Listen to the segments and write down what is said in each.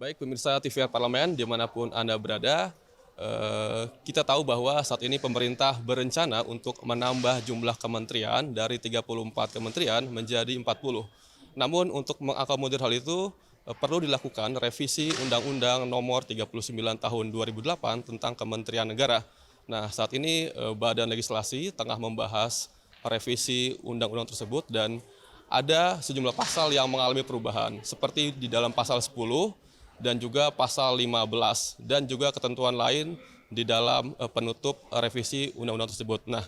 Baik pemirsa TVR Parlemen dimanapun Anda berada, kita tahu bahwa saat ini pemerintah berencana untuk menambah jumlah kementerian dari 34 kementerian menjadi 40. Namun untuk mengakomodir hal itu perlu dilakukan revisi Undang-Undang Nomor 39 Tahun 2008 tentang Kementerian Negara. Nah saat ini Badan Legislasi tengah membahas revisi undang-undang tersebut dan ada sejumlah pasal yang mengalami perubahan seperti di dalam pasal 10 dan juga pasal 15 dan juga ketentuan lain di dalam penutup revisi undang-undang tersebut. Nah,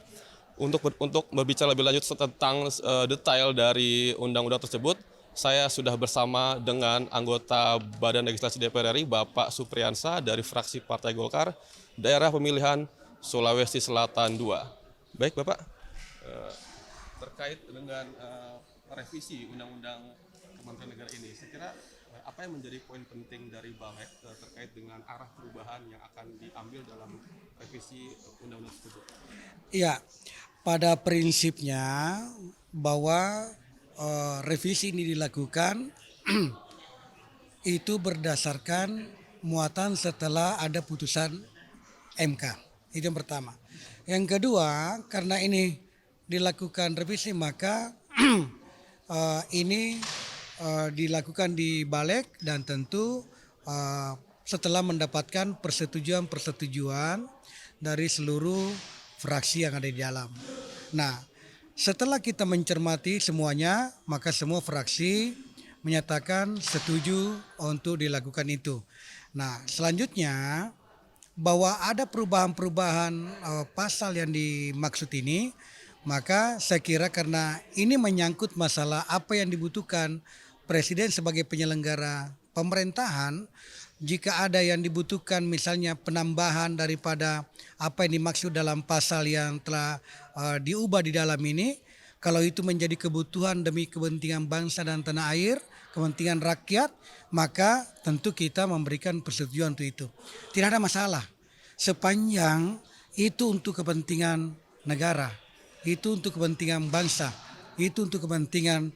untuk berbicara lebih lanjut tentang detail dari undang-undang tersebut, saya sudah bersama dengan anggota Badan Legislasi DPR RI, Bapak Supriyansa dari fraksi Partai Golkar, daerah pemilihan Sulawesi Selatan II. Baik, Bapak, terkait dengan revisi Undang-Undang Kementerian Negara ini, saya kira apa yang menjadi poin penting dari Balek terkait dengan arah perubahan yang akan diambil dalam revisi undang-undang tersebut? Ya, pada prinsipnya bahwa revisi ini dilakukan itu berdasarkan muatan setelah ada putusan MK. Itu yang pertama. Yang kedua, karena ini dilakukan revisi maka ini dilakukan di Balek dan tentu setelah mendapatkan persetujuan dari seluruh fraksi yang ada di dalam. Nah, setelah kita mencermati semuanya, maka semua fraksi menyatakan setuju untuk dilakukan itu. Nah, selanjutnya bahwa ada perubahan-perubahan pasal yang dimaksud ini, maka saya kira karena ini menyangkut masalah apa yang dibutuhkan Presiden sebagai penyelenggara pemerintahan, jika ada yang dibutuhkan misalnya penambahan daripada apa yang dimaksud dalam pasal yang telah diubah di dalam ini, kalau itu menjadi kebutuhan demi kepentingan bangsa dan tanah air, kepentingan rakyat, maka tentu kita memberikan persetujuan untuk itu. Tidak ada masalah, sepanjang itu untuk kepentingan negara, itu untuk kepentingan bangsa, itu untuk kepentingan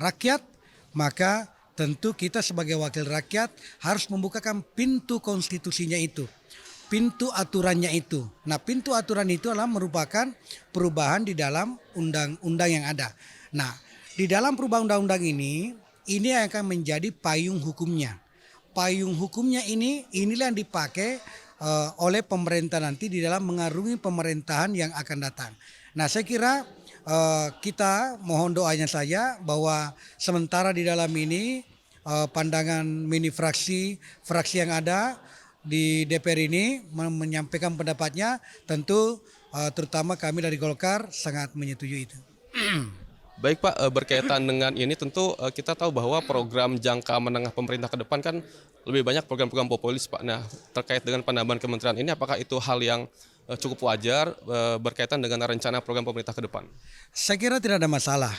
rakyat, maka tentu kita sebagai wakil rakyat harus membukakan pintu konstitusinya itu, pintu aturannya itu. Nah, pintu aturan itu adalah merupakan perubahan di dalam undang-undang yang ada. Nah, di dalam perubahan undang-undang ini yang akan menjadi payung hukumnya. Payung hukumnya inilah yang dipakai oleh pemerintah nanti di dalam mengarungi pemerintahan yang akan datang. Nah, saya kira kita mohon doanya saja bahwa sementara di dalam ini pandangan mini fraksi yang ada di DPR ini menyampaikan pendapatnya, tentu terutama kami dari Golkar sangat menyetujui itu. Baik Pak, berkaitan dengan ini tentu kita tahu bahwa program jangka menengah pemerintah ke depan kan lebih banyak program-program populis Pak. Nah, terkait dengan penambahan kementerian ini apakah itu hal yang cukup wajar berkaitan dengan rencana program pemerintah ke depan? Saya kira tidak ada masalah.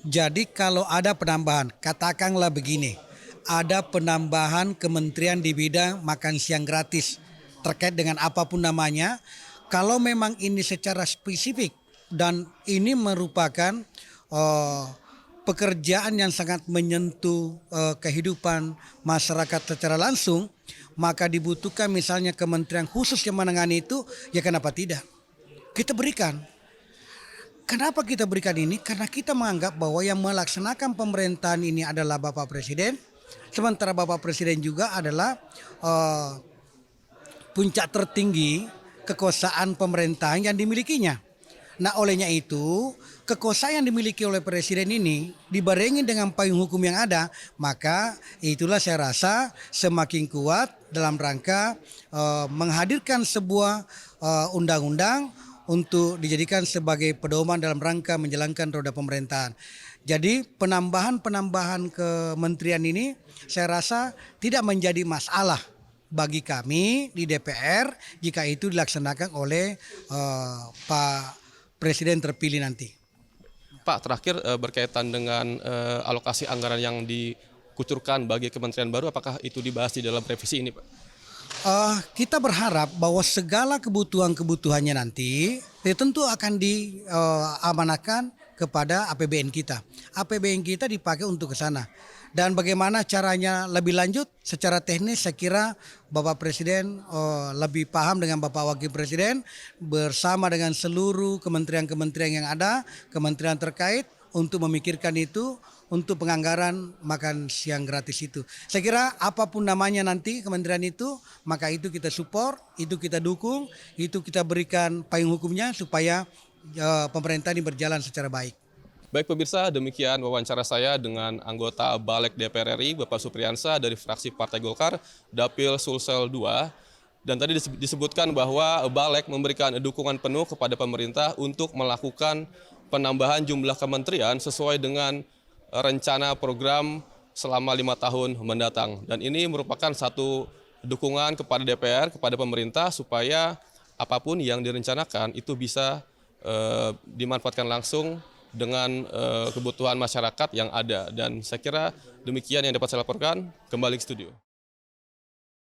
Jadi kalau ada penambahan, katakanlah begini, ada penambahan kementerian di bidang makan siang gratis terkait dengan apapun namanya, kalau memang ini secara spesifik dan ini merupakan pekerjaan yang sangat menyentuh kehidupan masyarakat secara langsung, maka dibutuhkan misalnya kementerian khusus yang menangani itu, ya kenapa tidak? Kita berikan. Kenapa kita berikan ini? Karena kita menganggap bahwa yang melaksanakan pemerintahan ini adalah Bapak Presiden, sementara Bapak Presiden juga adalah puncak tertinggi kekuasaan pemerintahan yang dimilikinya. Nah, olehnya itu kekuasaan yang dimiliki oleh Presiden ini dibarengi dengan payung hukum yang ada, maka itulah saya rasa semakin kuat dalam rangka menghadirkan sebuah undang-undang untuk dijadikan sebagai pedoman dalam rangka menjalankan roda pemerintahan. Jadi penambahan kementerian ini saya rasa tidak menjadi masalah bagi kami di DPR jika itu dilaksanakan oleh Pak Presiden terpilih nanti. Pak, terakhir berkaitan dengan alokasi anggaran yang dikucurkan bagi kementerian baru, apakah itu dibahas di dalam revisi ini Pak? Kita berharap bahwa segala kebutuhannya nanti tentu akan diamanahkan kepada APBN kita. APBN kita dipakai untuk ke sana. Dan bagaimana caranya lebih lanjut secara teknis, saya kira Bapak Presiden lebih paham dengan Bapak Wakil Presiden bersama dengan seluruh kementerian-kementerian yang ada, kementerian terkait untuk memikirkan itu untuk penganggaran makan siang gratis itu. Saya kira apapun namanya nanti kementerian itu, maka itu kita support, itu kita dukung, itu kita berikan payung hukumnya supaya pemerintah ini berjalan secara baik. Baik pemirsa, demikian wawancara saya dengan anggota Balik DPR RI, Bapak Supriyansa dari fraksi Partai Golkar, Dapil Sulsel 2. Dan tadi disebutkan bahwa Balik memberikan dukungan penuh kepada pemerintah untuk melakukan penambahan jumlah kementerian sesuai dengan rencana program selama 5 tahun mendatang. Dan ini merupakan satu dukungan kepada DPR, kepada pemerintah supaya apapun yang direncanakan itu bisa dimanfaatkan langsung dengan kebutuhan masyarakat yang ada. Dan saya kira demikian yang dapat saya laporkan. Kembali ke studio.